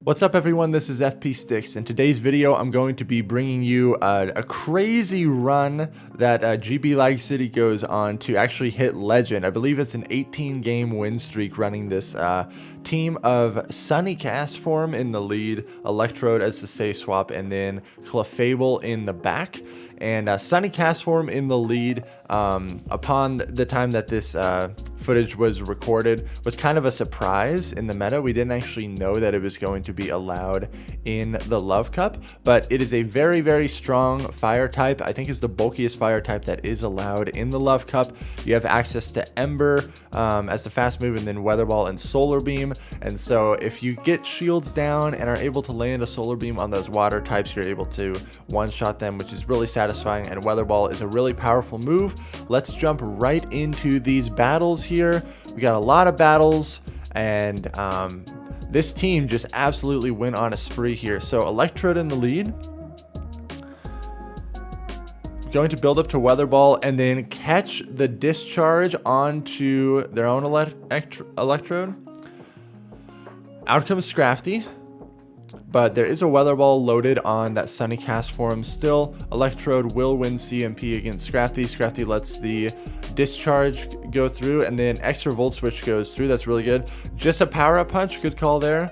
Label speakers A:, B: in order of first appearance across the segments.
A: What's up everyone, this is FP Sticks. In today's video I'm going to be bringing you a crazy run that GB Lag City goes on to actually hit Legend. I believe it's an 18 game win streak running this team of Sunny CASTFORM in the lead, Electrode as the safe swap, and then Kwabena in the back. And Sunny CASTFORM in the lead upon the time that this footage was recorded was kind of a surprise in the meta. We didn't actually know that it was going to be allowed in the Love Cup, but it is a very, very strong fire type. I think it's the bulkiest fire type that is allowed in the Love Cup. You have access to Ember as the fast move, and then Weather Ball and Solar Beam. And so if you get shields down and are able to land a Solar Beam on those water types, you're able to one-shot them, which is really satisfying, and Weather Ball is a really powerful move. Let's jump right into these battles here. We got a lot of battles, and this team just absolutely went on a spree here. So Electrode in the lead, going to build up to Weather Ball and then catch the discharge onto their own Electrode. Out comes Scrafty, but there is a Weather Ball loaded on that Sunny CASTFORM. Still, Electrode will win CMP against Scrafty. Scrafty lets the discharge go through, and then extra Volt Switch goes through. That's really good. Just a power-up punch. Good call there.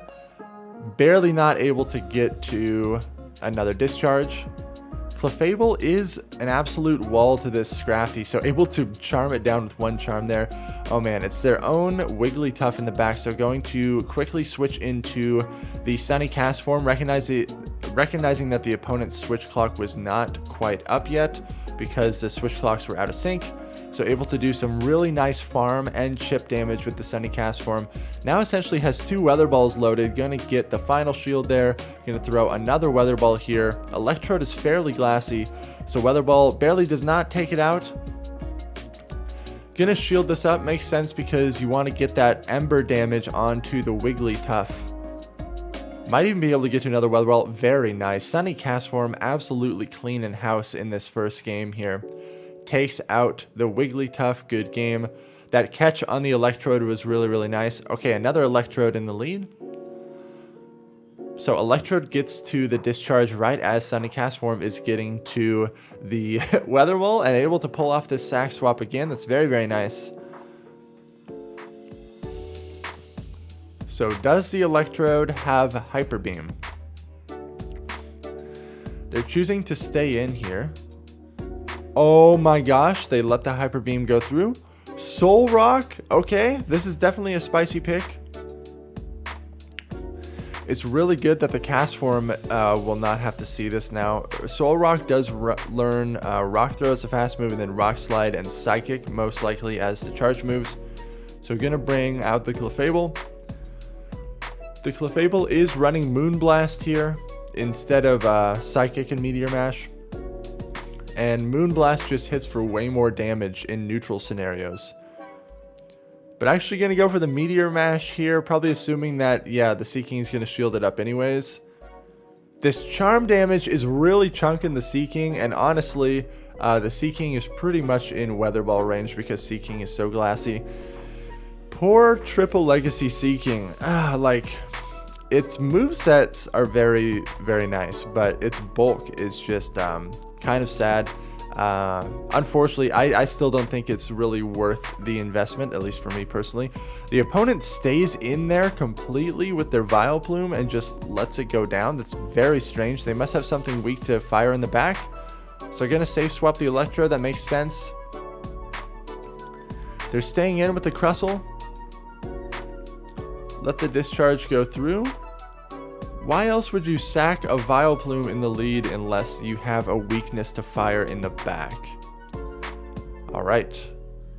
A: Barely not able to get to another discharge. Kwabena is an absolute wall to this Scrafty, so able to charm it down with one charm there. Oh man, it's their own Wigglytuff in the back, so going to quickly switch into the Sunny CASTFORM, recognizing that the opponent's switch clock was not quite up yet because the switch clocks were out of sync. So able to do some really nice farm and chip damage with the Sunny CASTFORM. Now essentially has two Weather Balls loaded. Gonna get the final shield there. Gonna throw another Weather Ball here. Electrode is fairly glassy, so Weather Ball barely does not take it out. Gonna shield this up. Makes sense because you want to get that Ember damage onto the Wigglytuff. Might even be able to get to another Weather Ball. Very nice. Sunny CASTFORM absolutely clean in house in this first game here. Takes out the Wigglytuff. Good game. That catch on the Electrode was really, really nice. Okay, another Electrode in the lead. So Electrode gets to the discharge right as Sunny CASTFORM is getting to the Weather Ball and able to pull off this sack swap again. That's very, very nice. So does the Electrode have Hyper Beam? They're choosing to stay in here. Oh my gosh, they let the Hyper Beam go through. Soul Rock, okay, this is definitely a spicy pick. It's really good that the CASTFORM will not have to see this now. Soul Rock does learn Rock Throw as a fast move, and then Rock Slide and Psychic most likely as the charge moves. So we're going to bring out the Kwabena. The Kwabena is running Moonblast here instead of Psychic and Meteor Mash. And Moonblast just hits for way more damage in neutral scenarios. But actually going to go for the Meteor Mash here, probably assuming that, yeah, the Seeking is going to shield it up anyways. This charm damage is really chunking the Seeking, and honestly, the Seeking is pretty much in Weather Ball range because Seeking is so glassy. Poor triple legacy Seeking. Like, its movesets are very, very nice, but its bulk is just kind of sad. Unfortunately, I still don't think it's really worth the investment, at least for me personally. The opponent stays in there completely with their Vileplume and just lets it go down. That's very strange. They must have something weak to fire in the back. So gonna safe swap the Electro. That makes sense. They're staying in with the Crustle. Let the discharge go through. Why else would you sack a Vileplume in the lead unless you have a weakness to fire in the back? Alright.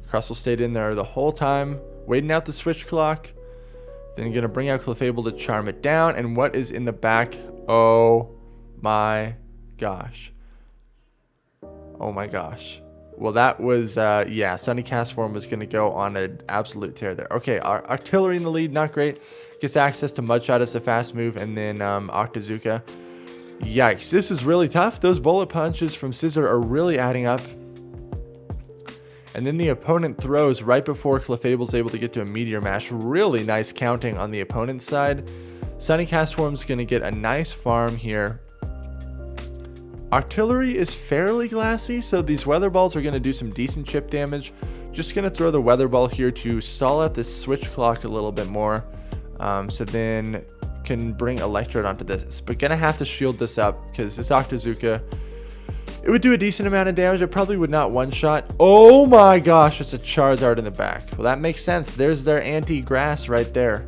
A: Crustle stayed in there the whole time, waiting out the switch clock. Then going to bring out Kwabena to charm it down. And what is in the back? Oh my gosh. Oh my gosh. Well, that was, yeah, Sunny CASTFORM was going to go on an absolute tear there. Okay, our Artillery in the lead, not great. Gets access to Mudshot as a fast move, and then Octazooka. Yikes, this is really tough. Those bullet punches from Scissor are really adding up. And then the opponent throws right before Kwabena is able to get to a Meteor Mash. Really nice counting on the opponent's side. Sunny CASTFORM's going to get a nice farm here. Artillery is fairly glassy, so these weather balls are going to do some decent chip damage. Just going to throw the weather ball here to stall out this switch clock a little bit more. So then can bring Electrode onto this. But going to have to shield this up because this Octazooka, it would do a decent amount of damage. It probably would not one-shot. Oh my gosh, it's a Charizard in the back. Well, that makes sense. There's their anti-grass right there.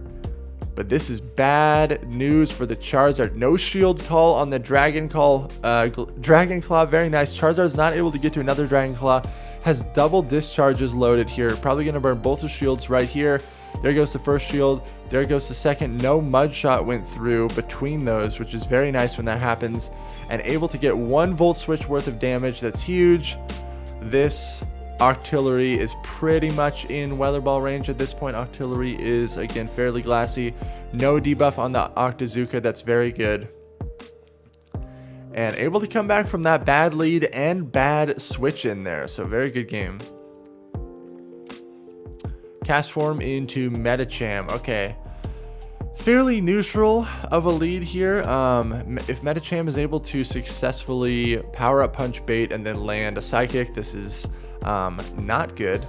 A: But this is bad news for the Charizard. No shield call on the Dragon Claw. Very nice. Charizard's not able to get to another Dragon Claw. Has double discharges loaded here. Probably going to burn both the shields right here. There goes the first shield. There goes the second. No mud shot went through between those, which is very nice when that happens. And able to get 1 volt switch worth of damage. That's huge. This Artillery is pretty much in weather ball range at this point. Artillery is, again, fairly glassy. No debuff on the Octazooka. That's very good. And able to come back from that bad lead and bad switch in there. So very good game. CASTFORM into Medicham. Okay. Fairly neutral of a lead here. If Medicham is able to successfully power up Punch Bait and then land a Psychic, this is not good.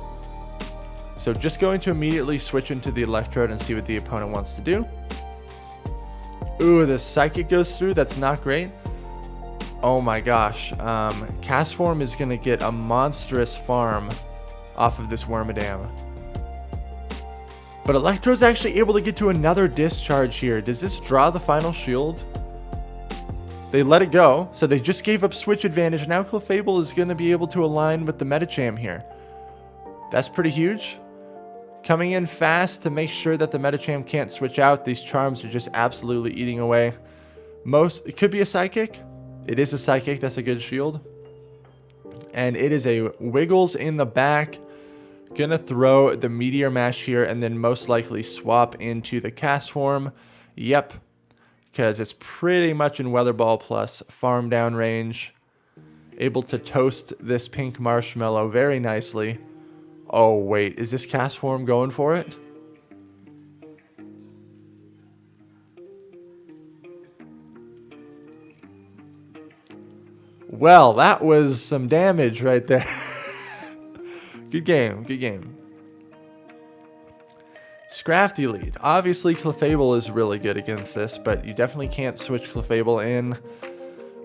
A: So just going to immediately switch into the Electrode and see what the opponent wants to do. Ooh, the Psychic goes through. That's not great. Oh my gosh. CASTFORM is going to get a monstrous farm off of this Wormadam. But Electrode's actually able to get to another discharge here. Does this draw the final shield? They let it go, so they just gave up switch advantage. Now Clefable is going to be able to align with the Medicham here. That's pretty huge. Coming in fast to make sure that the Medicham can't switch out. These charms are just absolutely eating away. It could be a Psychic. It is a Psychic. That's a good shield. And it is a Wiggles in the back. Gonna throw the Meteor Mash here and then most likely swap into the CASTFORM. Yep. Because it's pretty much in Weather Ball plus farm down range. Able to toast this pink marshmallow very nicely. Oh wait, is this CASTFORM going for it? Well, that was some damage right there. Good game, good game. Scrafty lead. Obviously, Clefable is really good against this, but you definitely can't switch Clefable in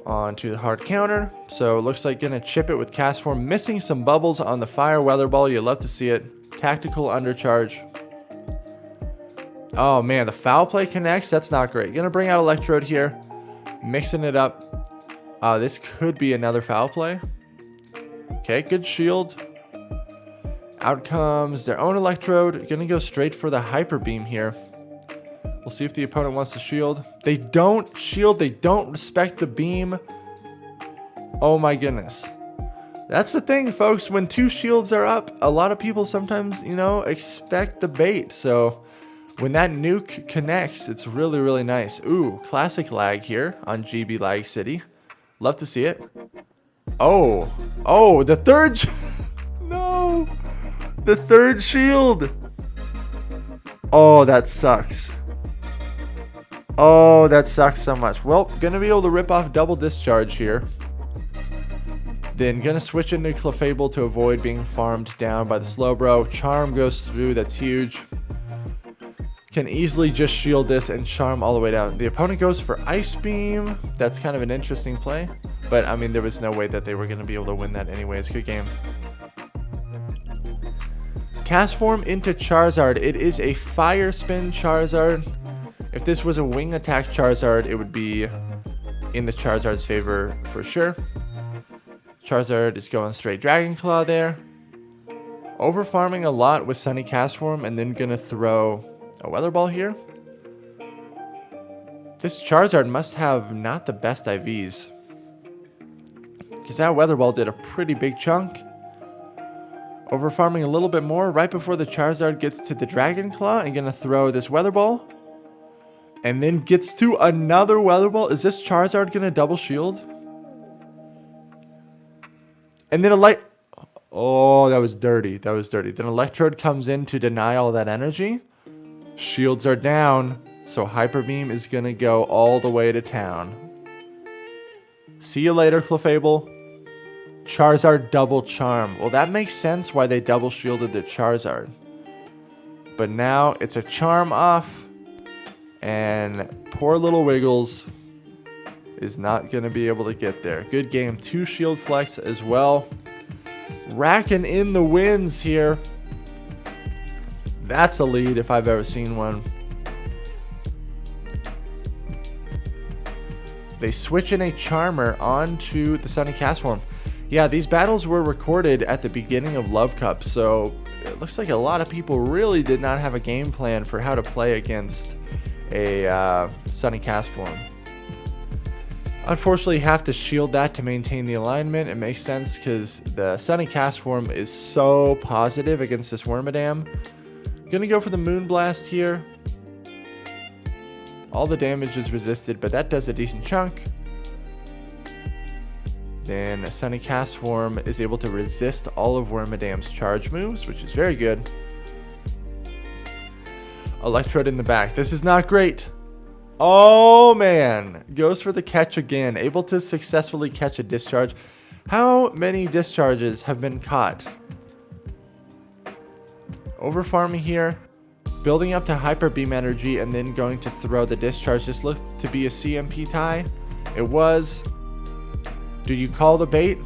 A: onto the hard counter. So it looks like gonna chip it with CASTFORM. Missing some bubbles on the Fire Weather Ball. You love to see it. Tactical undercharge. Oh man, the foul play connects. That's not great. Gonna bring out Electrode here. Mixing it up. This could be another foul play. Okay, good shield. Out comes their own Electrode. Gonna go straight for the Hyper Beam here. We'll see if the opponent wants to shield. They don't shield. They don't respect the beam. Oh my goodness. That's the thing, folks. When 2 shields are up, a lot of people sometimes, expect the bait. So when that nuke connects, it's really, really nice. Ooh, classic lag here on GB Lag City. Love to see it. Oh, the third. No. The third shield. Oh, that sucks. Oh, that sucks so much. Well, gonna be able to rip off double discharge here. Then gonna switch into Clefable to avoid being farmed down by the Slowbro. Charm goes through. That's huge. Can easily just shield this and charm all the way down. The opponent goes for Ice Beam. That's kind of an interesting play. But, I mean, there was no way that they were going to be able to win that anyways. Good game. CASTFORM into Charizard. It is a Fire Spin Charizard. If this was a Wing Attack Charizard, it would be in the Charizard's favor for sure. Charizard is going straight Dragon Claw there. Over farming a lot with Sunny CASTFORM and then going to throw a Weather Ball here. This Charizard must have not the best IVs, because that Weather Ball did a pretty big chunk. Over farming a little bit more right before the Charizard gets to the Dragon Claw and gonna throw this Weather Ball. And then gets to another Weather Ball. Is this Charizard gonna double shield? And then a light. Oh, that was dirty. That was dirty. Then Electrode comes in to deny all that energy. Shields are down. So Hyper Beam is going to go all the way to town. See you later, Clefable. Charizard double charm. Well, that makes sense why they double shielded their Charizard. But now it's a charm off. And poor little Wiggles is not going to be able to get there. Good game. 2 shield flex as well. Racking in the wins here. That's a lead if I've ever seen one. They switch in a Charmer onto the Sunny CASTFORM. Yeah, these battles were recorded at the beginning of Love Cup, so it looks like a lot of people really did not have a game plan for how to play against a Sunny CASTFORM. Unfortunately, you have to shield that to maintain the alignment. It makes sense because the Sunny CASTFORM is so positive against this Wormadam. Gonna go for the Moonblast here. All the damage is resisted, but that does a decent chunk. Then Sunny CASTFORM is able to resist all of Wormadam's charge moves, which is very good. Electrode in the back. This is not great. Oh man, goes for the catch again. Able to successfully catch a discharge. How many discharges have been caught? Over farming here. Building up to Hyper Beam energy and then going to throw the discharge. This looked to be a CMP tie. It was. Do you call the bait?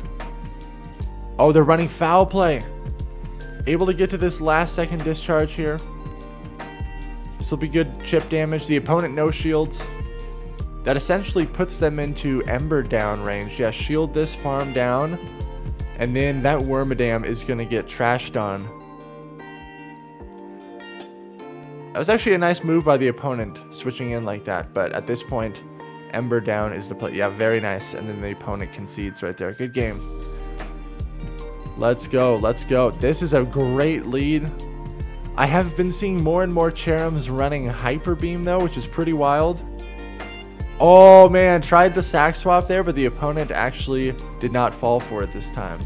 A: Oh, they're running foul play. Able to get to this last second discharge here. This will be good chip damage. The opponent no shields. That essentially puts them into Ember down range. Yeah, shield this, farm down. And then that Wormadam is going to get trashed on. That was actually a nice move by the opponent, switching in like that. But at this point, Ember down is the play. Yeah, very nice. And then the opponent concedes right there. Good game. Let's go. Let's go. This is a great lead. I have been seeing more and more Cherums running Hyper Beam though, which is pretty wild. Oh man, tried the sack swap there, but the opponent actually did not fall for it this time.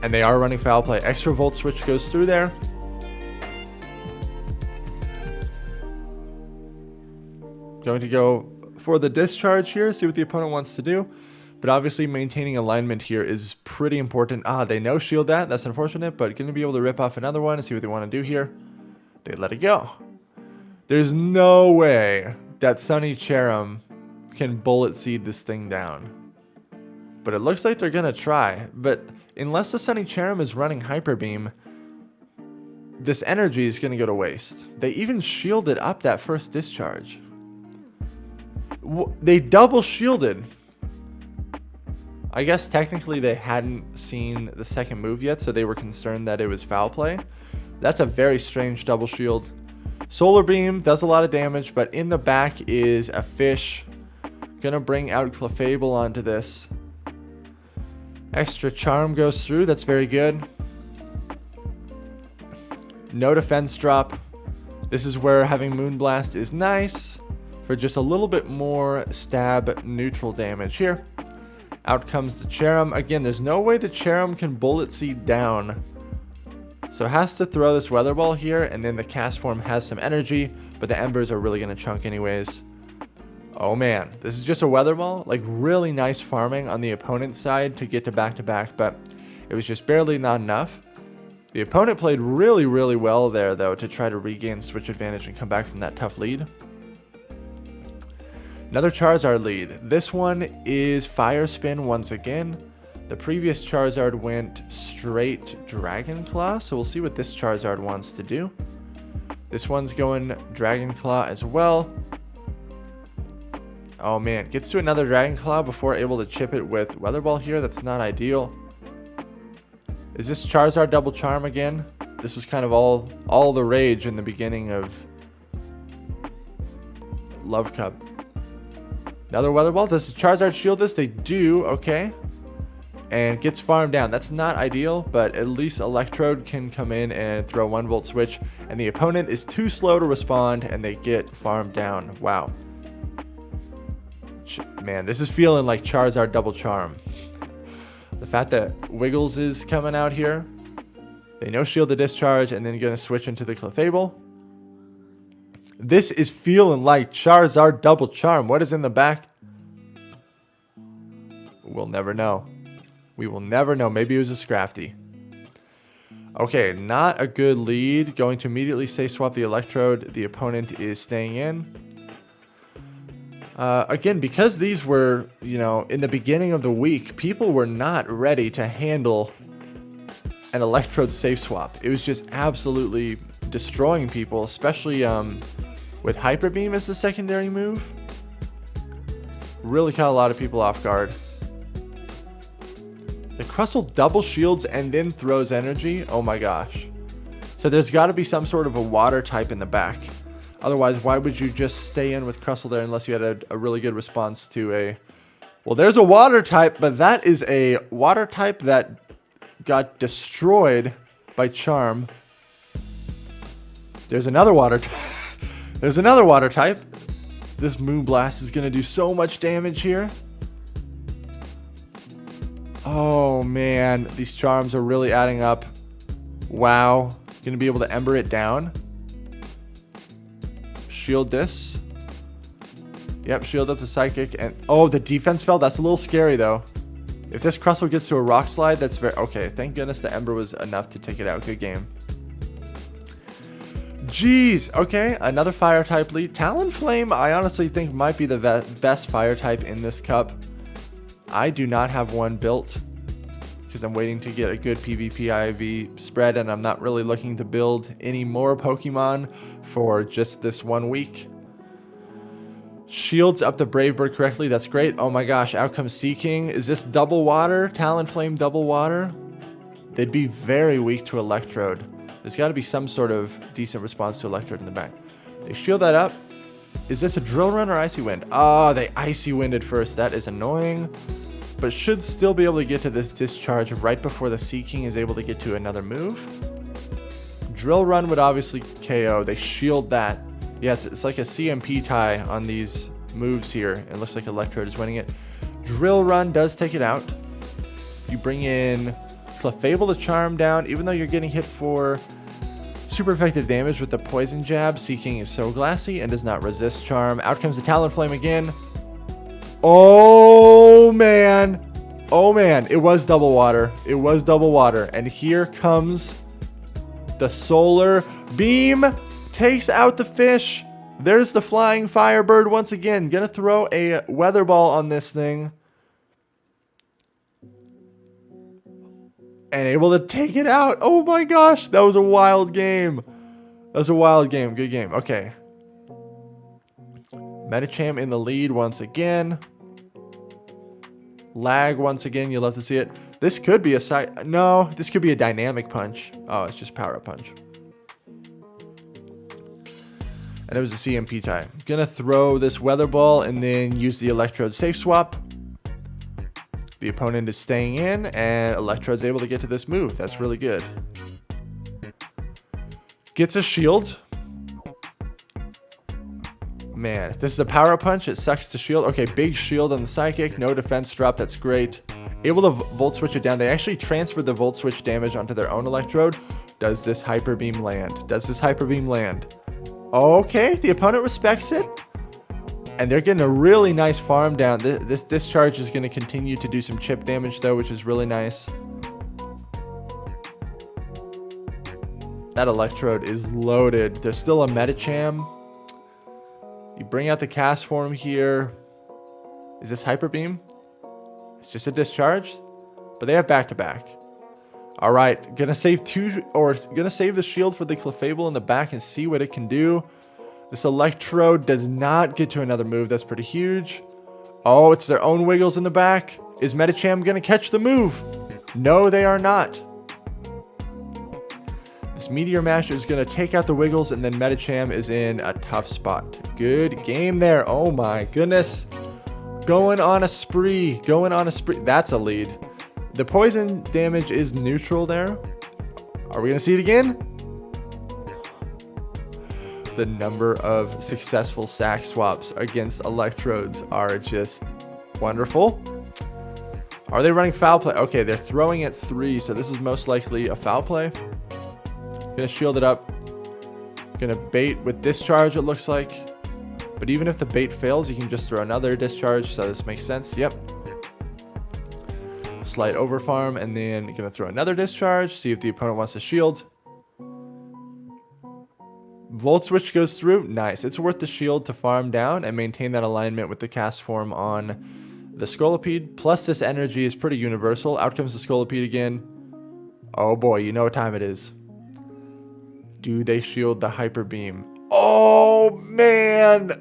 A: And they are running foul play. Extra Volt Switch goes through there. Going to go for the discharge here, see what the opponent wants to do. But obviously maintaining alignment here is pretty important. Ah, they no shield that. That's unfortunate, but going to be able to rip off another one and see what they want to do here. They let it go. There's no way that Sunny Cherum can bullet seed this thing down. But it looks like they're going to try. But unless the Sunny Cherum is running Hyper Beam, this energy is going to go to waste. They even shielded up that first discharge. They double shielded. I guess technically they hadn't seen the second move yet, so they were concerned that it was foul play. That's a very strange double shield. Solar Beam does a lot of damage, but in the back is a fish. Gonna bring out Clefable onto this. Extra Charm goes through, that's very good. No defense drop. This is where having Moonblast is nice for just a little bit more stab neutral damage here. Out comes the Cherum. Again, there's no way the Cherum can bullet seed down. So it has to throw this Weather Ball here, and then the CASTFORM has some energy, but the Embers are really going to chunk anyways. Oh man, this is just a Weather Ball. Like really nice farming on the opponent's side to get to back-to-back, but it was just barely not enough. The opponent played really, really well there though to try to regain switch advantage and come back from that tough lead. Another Charizard lead. This one is Fire Spin once again. The previous Charizard went straight Dragon Claw, so we'll see what this Charizard wants to do. This one's going Dragon Claw as well. Oh man, gets to another Dragon Claw before able to chip it with Weather Ball here. That's not ideal. Is this Charizard double charm again? This was kind of all the rage in the beginning of Love Cup. Another Weather Ball. Does the Charizard shield this? They do. Okay. And gets farmed down. That's not ideal, but at least Electrode can come in and throw 1 volt switch. And the opponent is too slow to respond, and they get farmed down. Wow. Man, this is feeling like Charizard double charm. The fact that Wiggles is coming out here. They no shield the discharge, and then going to switch into the Clefable. This is feeling like Charizard double charm. What is in the back? We'll never know. We will never know. Maybe it was a Scrafty. Okay, not a good lead. Going to immediately safe swap the Electrode. The opponent is staying in. Again, because these were, you know, in the beginning of the week, people were not ready to handle an Electrode safe swap. It was just absolutely destroying people, especially with Hyper Beam as the secondary move. Really caught a lot of people off guard. The Crustle double shields and then throws energy. Oh my gosh. So there's got to be some sort of a water type in the back. Otherwise, why would you just stay in with Crustle there unless you had a really good response to a... Well, there's a water type, but that is a water type that got destroyed by Charm. There's another water type. There's another water type. This Moonblast is going to do so much damage here. Oh, man. These Charms are really adding up. Wow. Going to be able to Ember it down. Shield this. Yep, shield up the Psychic. And oh, the defense fell. That's a little scary, though. If this Crustle gets to a Rock Slide, that's very... Okay, thank goodness the Ember was enough to take it out. Good game. Jeez. Okay, another Fire type lead. Talonflame, I honestly think might be the best Fire type in this cup. I do not have one built because I'm waiting to get a good PvP IV spread, and I'm not really looking to build any more Pokemon for just this 1 week. Shields up the Brave Bird correctly. That's great. Oh my gosh. Outcome Seeking. Is this double water? Talonflame double water? They'd be very weak to Electrode. There's got to be some sort of decent response to Electrode in the back. They shield that up. Is this a Drill Run or Icy Wind? Oh, they Icy Winded first. That is annoying. But should still be able to get to this discharge right before the Seeking is able to get to another move. Drill Run would obviously KO. They shield that. Yeah, it's like a CMP tie on these moves here. It looks like Electrode is winning it. Drill Run does take it out. You bring in Clefable to charm down. Even though you're getting hit for super effective damage with the Poison Jab, Seeking is so glassy and does not resist charm. Out comes the Talonflame again. Oh, man. Oh, man. It was double water. It was double water. And here comes the Solar Beam. Takes out the fish. There's the Flying Firebird once again. Gonna throw a Weather Ball on this thing. And able to take it out. Oh my gosh. That was a wild game. That was a wild game. Good game. Okay. Medicham in the lead once again. Lag once again. You'll love to see it. This could be a No, this could be a Dynamic Punch. Oh, it's just Power Up Punch. And it was a CMP tie. Gonna throw this Weather Ball and then use the Electrode safe swap. The opponent is staying in, and Electrode's able to get to this move. That's really good. Gets a shield. Man, if this is a Power Up Punch, it sucks to shield. Okay, big shield on the Psychic. No defense drop. That's great. Able to Volt Switch it down. They actually transferred the Volt Switch damage onto their own Electrode. Does this Hyper Beam land? Does this Hyper Beam land? Okay, the opponent respects it. And they're getting a really nice farm down. This discharge is going to continue to do some chip damage, though, which is really nice. That Electrode is loaded. There's still a Medicham. You bring out the CASTFORM here. Is this Hyper Beam? It's just a discharge. But they have back-to-back. All right, gonna save the shield for the Clefable in the back and see what it can do. This Electrode does not get to another move. That's pretty huge. Oh, it's their own Wiggles in the back. Is Medicham gonna catch the move? No, they are not. This Meteor Mash is gonna take out the Wiggles, and then Medicham is in a tough spot. Good game there. Oh my goodness. Going on a spree. Going on a spree. That's a lead. The poison damage is neutral there. Are we going to see it again? The number of successful sack swaps against Electrodes are just wonderful. Are they running foul play? Okay, they're throwing at 3, so this is most likely a foul play. Gonna shield it up. Gonna bait with discharge, it looks like. But even if the bait fails, you can just throw another discharge, so this makes sense. Yep. Slide over farm, and then gonna throw another discharge, see if the opponent wants to shield. Volt switch goes through. Nice. It's worth the shield to farm down and maintain that alignment with the cast form on the Scolipede. Plus, this energy is pretty universal. Out comes the Scolipede again. Oh boy, you know what time it is. Do they shield the Hyper Beam? Oh man!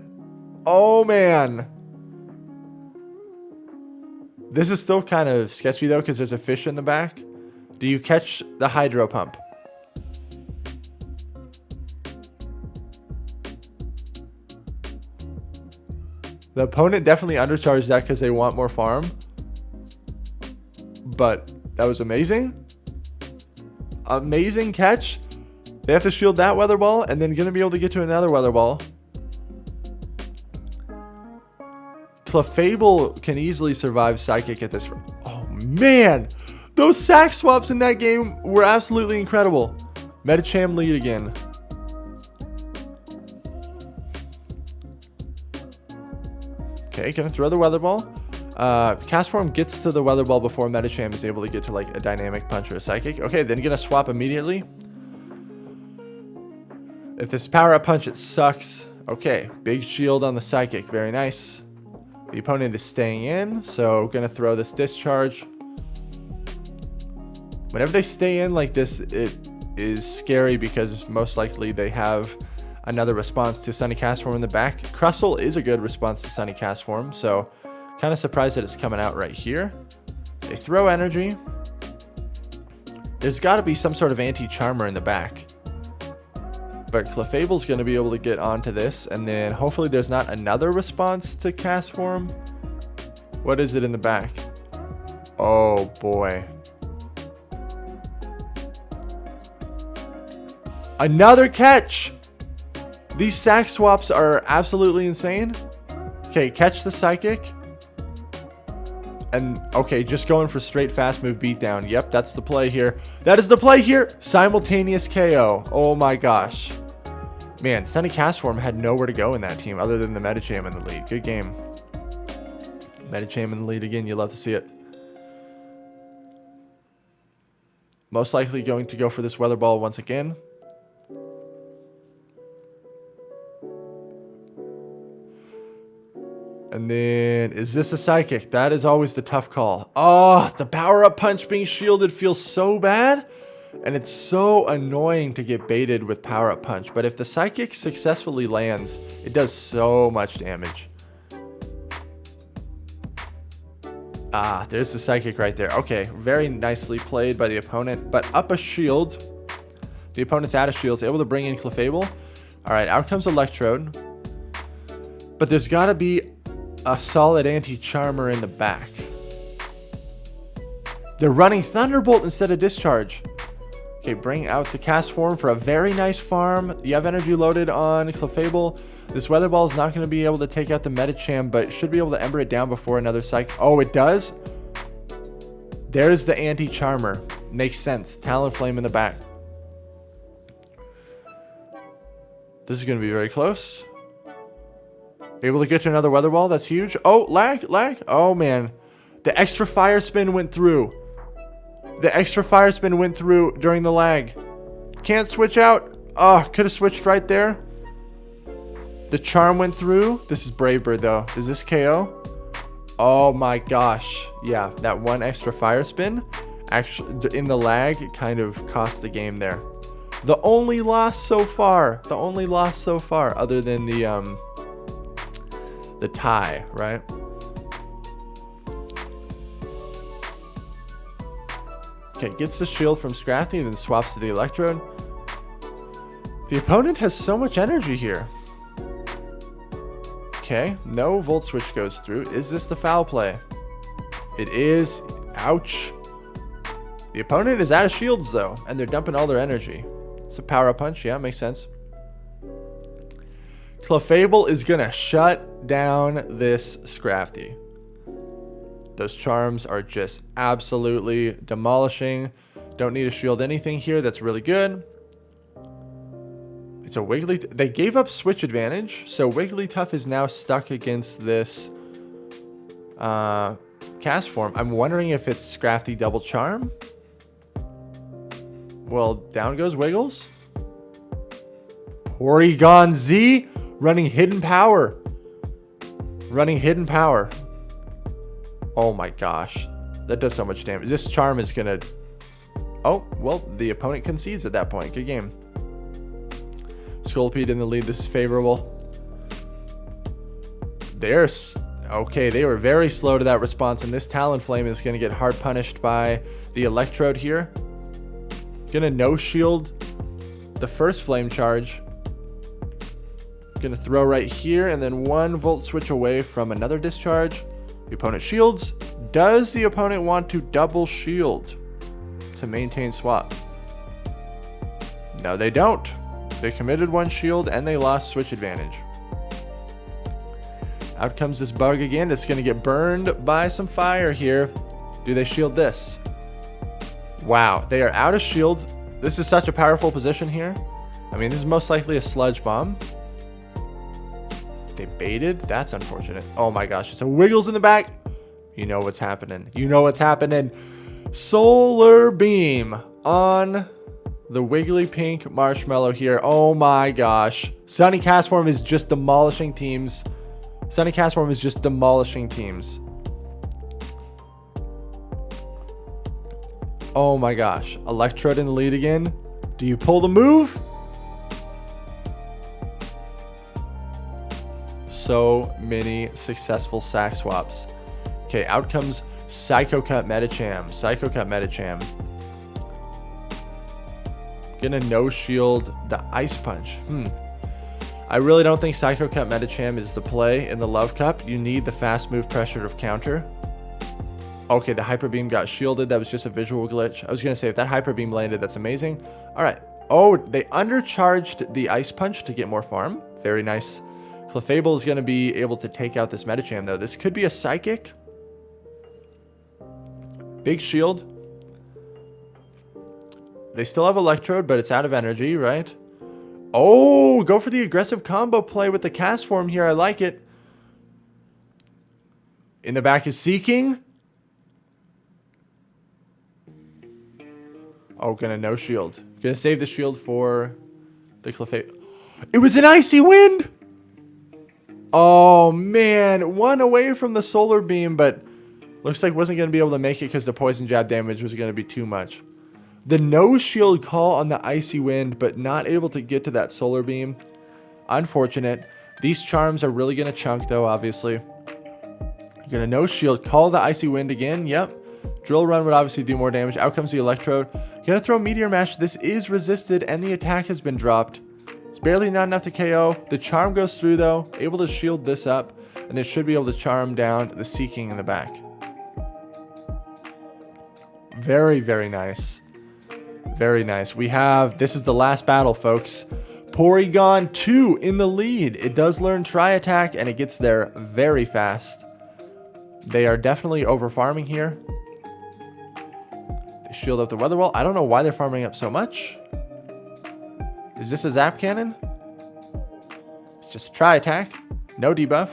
A: Oh man! This is still kind of sketchy though, because there's a fish in the back. Do you catch the Hydro Pump? The opponent definitely undercharged that because they want more farm. But that was amazing. Amazing catch. They have to shield that Weather Ball and then going to be able to get to another Weather Ball. Clefable can easily survive Psychic at this. Oh man. Those sack swaps in that game were absolutely incredible. Medicham lead again. Okay, gonna throw the Weather Ball. CASTFORM gets to the Weather Ball before Medicham is able to get to like a Dynamic Punch or a Psychic. Okay, then gonna swap immediately. If this Power Up Punch, it sucks. Okay, big shield on the Psychic, very nice. The opponent is staying in, so gonna throw this Discharge. Whenever they stay in like this, it is scary because most likely they have another response to Sunny CASTFORM in the back. Crustle is a good response to Sunny CASTFORM, so kind of surprised that it's coming out right here. They throw energy. There's got to be some sort of anti-charmer in the back. But Clefable's going to be able to get onto this, and then hopefully there's not another response to CASTFORM. What is it in the back? Oh boy. Another catch! These sack swaps are absolutely insane. Okay, catch the Psychic. And, okay, just going for straight fast move beatdown. Yep, that's the play here. That is the play here. Simultaneous KO. Oh my gosh. Man, Sunny CASTFORM had nowhere to go in that team other than the Medicham in the lead. Good game. Medicham in the lead again. You love to see it. Most likely going to go for this Weather Ball once again. And then, is this a Psychic? That is always the tough call. Oh, the Power Up Punch being shielded feels so bad. And it's so annoying to get baited with Power Up Punch. But if the Psychic successfully lands, it does so much damage. Ah, there's the Psychic right there. Okay, very nicely played by the opponent. But up a shield. The opponent's out of shields, able to bring in Clefable. Alright, out comes Electrode. But there's got to be a solid anti-charmer in the back. They're running Thunderbolt instead of Discharge. Okay, bring out the CASTFORM for a very nice farm. You have energy loaded on Clefable. This Weather Ball is not going to be able to take out the Medicham, but should be able to Ember it down before another Psych. Oh, it does? There's the anti-charmer. Makes sense. Talonflame in the back. This is going to be very close. Able to get to another Weather Ball. That's huge. Oh, lag. Oh, man. The extra Fire Spin went through. The extra Fire Spin went through during the lag. Can't switch out. Oh, could have switched right there. The Charm went through. This is Brave Bird, though. Is this KO? Oh, my gosh. Yeah, that one extra Fire Spin, actually, in the lag, kind of cost the game there. The only loss so far. Other than the tie, right? Okay, gets the shield from Scrafty and then swaps to the Electrode. The opponent has so much energy here. Okay, no Volt Switch goes through. Is this the foul play? It is. Ouch. The opponent is out of shields though, and they're dumping all their energy. It's a Power Up Punch, yeah, makes sense. Clefable is gonna shut down this Scrafty. Those charms are just absolutely demolishing. Don't need to shield anything here. That's really good. It's a Wiggly. They gave up switch advantage, so Wigglytuff is now stuck against this cast form. I'm wondering if it's Scrafty Double Charm. Well, down goes Wiggles. Porygon Z running Hidden Power. Running Hidden Power. Oh my gosh. That does so much damage. This Charm is going to... Oh, well, the opponent concedes at that point. Good game. Scolipede in the lead. This is favorable. Okay, they were very slow to that response, and this Talonflame is going to get hard punished by the Electrode here. Gonna no-shield the first Flame Charge. Gonna throw right here, and then 1 Volt Switch away from another discharge. The opponent shields. Does the opponent want to double shield to maintain swap? No, they don't. They committed 1 shield, and they lost switch advantage. Out comes this bug again. It's going to get burned by some fire here. Do they shield this? Wow, they are out of shields. This is such a powerful position here. I mean, this is most likely a Sludge Bomb. They baited? That's unfortunate. Oh my gosh, it's a Wiggles in the back. You know what's happening. You know what's happening. Solar Beam on the Wiggly Pink Marshmallow here. Oh my gosh. Sunny CASTFORM is just demolishing teams. Sunny CASTFORM is just demolishing teams. Oh my gosh. Electrode in the lead again. Do you pull the move? So many successful sack swaps. Okay, out comes Psycho Cut Medicham. Psycho Cut Medicham. Gonna no shield the Ice Punch. I really don't think Psycho Cut Medicham is the play in the Love Cup. You need the fast move pressure of counter. Okay, the Hyper Beam got shielded. That was just a visual glitch. I was gonna say if that Hyper Beam landed, that's amazing. All right. Oh, they undercharged the Ice Punch to get more farm. Very nice. Clefable is gonna be able to take out this Medicham though. This could be a Psychic. Big shield. They still have Electrode, but it's out of energy, right? Oh, go for the aggressive combo play with the CASTFORM here. I like it. In the back is Seeking. Oh, gonna no shield. Gonna save the shield for the Clefable. It was an Icy Wind! Oh, man. 1 away from the Solar Beam, but looks like wasn't going to be able to make it because the Poison Jab damage was going to be too much. The no shield call on the Icy Wind, but not able to get to that Solar Beam. Unfortunate. These charms are really going to chunk, though, obviously. You're going to no shield. Call the Icy Wind again. Yep. Drill Run would obviously do more damage. Out comes the Electrode. Going to throw Meteor Mash. This is resisted, and the attack has been dropped. It's barely not enough to KO. The charm goes through, though. Able to shield this up, and they should be able to charm down the Seeking in the back. Very, very nice. Very nice. We have, this is the last battle, folks. Porygon 2 in the lead. It does learn Tri Attack, and it gets there very fast. They are definitely over farming here. They shield up the Weather Wall. I don't know why they're farming up so much. Is this a Zap Cannon? It's just a Tri Attack. No debuff.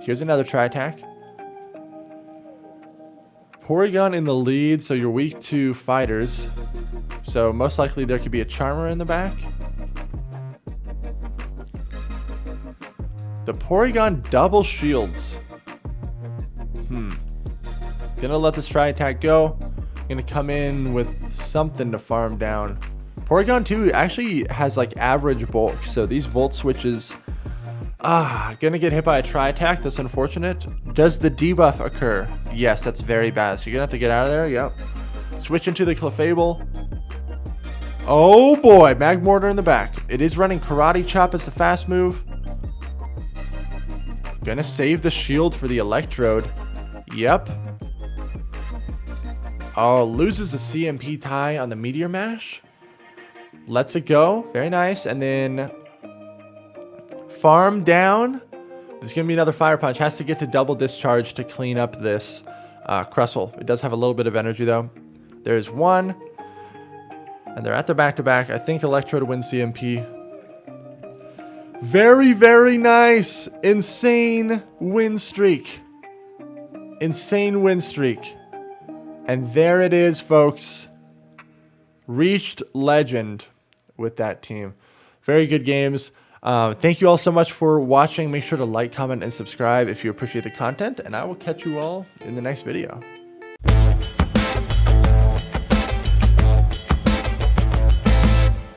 A: Here's another Tri Attack. Porygon in the lead, so you're weak to fighters. So most likely there could be a Charmer in the back. The Porygon double shields. Gonna let this Tri Attack go. Gonna come in with something to farm down. Porygon 2 actually has like average bulk, so these Volt Switches gonna get hit by a Tri Attack. That's unfortunate. Does the debuff occur? Yes, that's very bad. So you're gonna have to get out of there. Yep. Switch into the Clefable. Oh boy, Magmortar in the back. It is running Karate Chop as the fast move. Gonna save the shield for the Electrode. Yep. Oh, loses the CMP tie on the Meteor Mash. Lets it go. Very nice. And then farm down. There's going to be another Fire Punch. Has to get to double discharge to clean up this Crustle. It does have a little bit of energy, though. There's one. And they're at the back-to-back. I think Electrode wins CMP. Very, very nice. Insane win streak. Insane win streak. And there it is, folks. Reached legend with that team. Very good games. Thank you all so much for watching. Make sure to like, comment, and subscribe if you appreciate the content. And I will catch you all in the next video.